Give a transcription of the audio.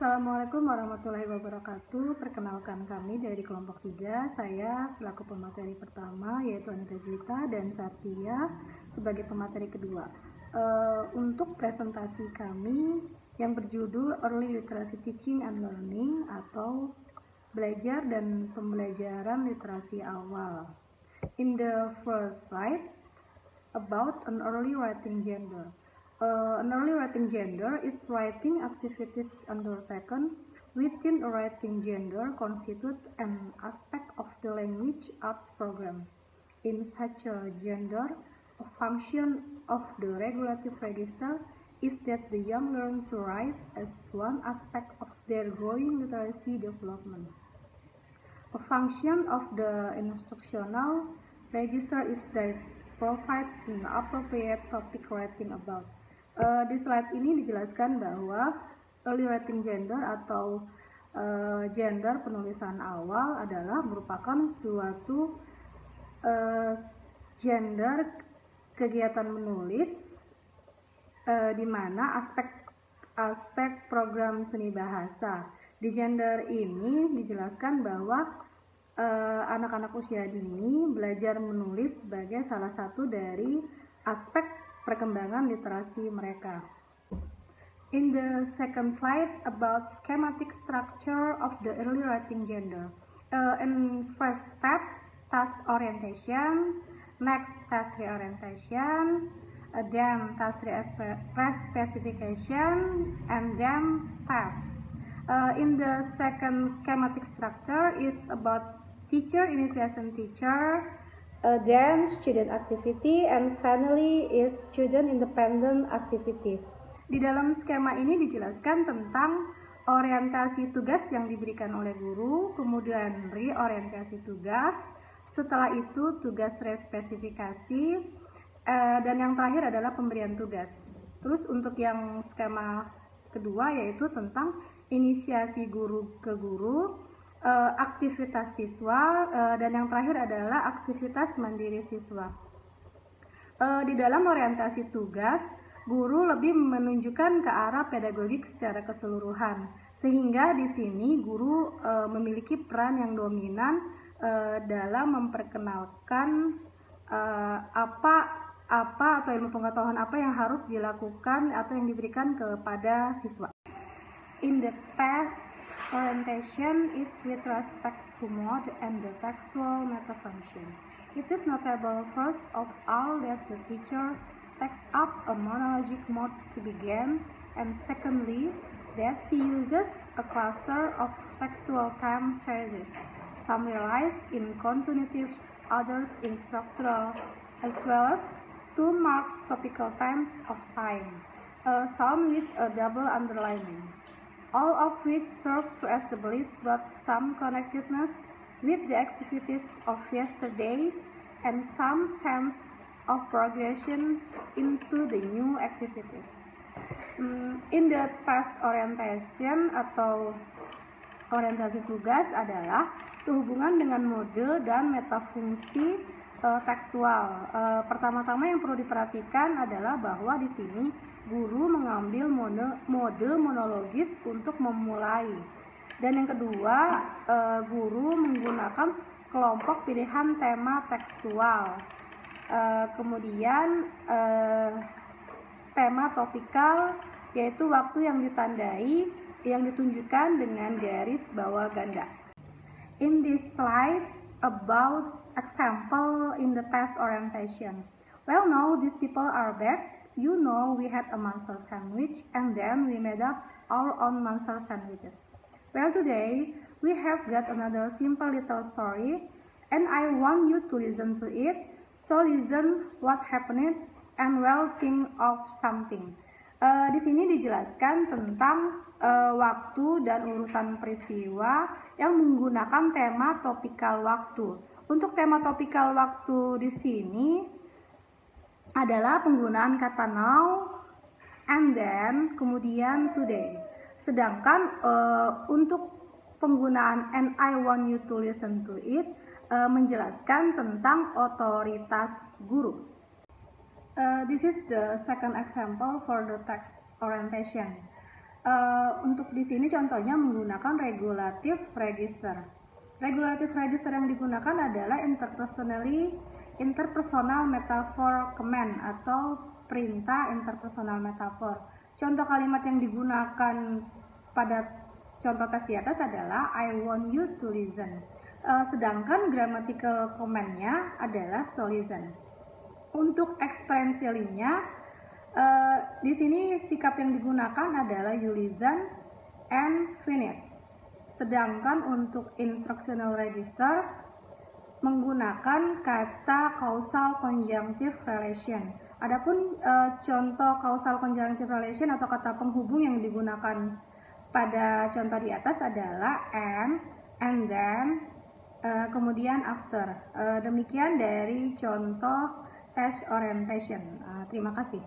Assalamualaikum warahmatullahi wabarakatuh. Perkenalkan kami dari kelompok 3. Saya selaku pemateri pertama yaitu Anita Juwita dan Satya sebagai pemateri kedua. Untuk presentasi kami yang berjudul Early Literacy Teaching and Learning atau belajar dan pembelajaran literasi awal. In the first slide, about an early writing gender. An early writing gender is writing activities undertaken within a writing gender constitute an aspect of the language arts program. In such a gender, a function of the regulative register is that the young learn to write as one aspect of their growing literacy development. A function of the instructional register is that provides an appropriate topic writing about. Di slide ini dijelaskan bahwa early writing gender atau gender penulisan awal adalah merupakan suatu gender kegiatan menulis di mana aspek program seni bahasa. Di gender ini dijelaskan bahwa anak-anak usia dini belajar menulis sebagai salah satu dari aspek perkembangan literasi mereka. In the second slide about schematic structure of the early writing gender. In first step, task orientation, next task reorientation, then task specification, and then task. In the second schematic structure is about teacher initiation then student activity, and finally is student independent activity. Di dalam skema ini dijelaskan tentang orientasi tugas yang diberikan oleh guru, kemudian reorientasi tugas, setelah itu tugas respesifikasi, dan yang terakhir adalah pemberian tugas. Terus untuk yang skema kedua yaitu tentang inisiasi guru ke guru, aktivitas siswa, dan yang terakhir adalah aktivitas mandiri siswa. Di dalam orientasi tugas, guru lebih menunjukkan ke arah pedagogik secara keseluruhan, sehingga di sini guru memiliki peran yang dominan dalam memperkenalkan apa atau ilmu pengetahuan apa yang harus dilakukan atau yang diberikan kepada siswa. In the past, orientation is with respect to mode and the textual meta function. It is notable first of all that the teacher takes up a monologic mode to begin, and secondly that she uses a cluster of textual time choices, some realized in continuatives, others in structural, as well as two marked topical times of time, some with a double underlining, all of which serve to establish both some connectedness with the activities of yesterday and some sense of progression into the new activities. In the task orientation atau orientasi tugas adalah sehubungan dengan mode dan metafungsi tekstual. Pertama-tama yang perlu diperhatikan adalah bahwa di sini guru mengambil mode monologis untuk memulai, dan yang kedua guru menggunakan kelompok pilihan tema tekstual, kemudian tema topikal yaitu waktu yang ditandai yang ditunjukkan dengan garis bawah ganda. In this slide about example in the task orientation. Well, now these people are back. You know we had a monster sandwich and then we made up our own monster sandwiches. Well, today we have got another simple little story and I want you to listen to it. So listen what happened and well think of something. Di sini dijelaskan tentang waktu dan urutan peristiwa yang menggunakan tema topikal waktu. Untuk tema topikal waktu di sini adalah penggunaan kata now, and then, kemudian today. Sedangkan untuk penggunaan and I want you to listen to it menjelaskan tentang otoritas guru. This is the second example for the text orientation. Untuk di sini contohnya menggunakan regulative register. Regulative register yang digunakan adalah interpersonal metaphor command atau perintah interpersonal metaphor. Contoh kalimat yang digunakan pada contoh tes di atas adalah I want you to listen. Sedangkan grammatical command-nya adalah so listen. Untuk experientially-nya, di sini sikap yang digunakan adalah you listen and finish. Sedangkan untuk instructional register menggunakan kata causal conjunctive relation. Adapun contoh causal conjunctive relation atau kata penghubung yang digunakan pada contoh di atas adalah and then, kemudian after. Demikian dari contoh test orientation. Terima kasih.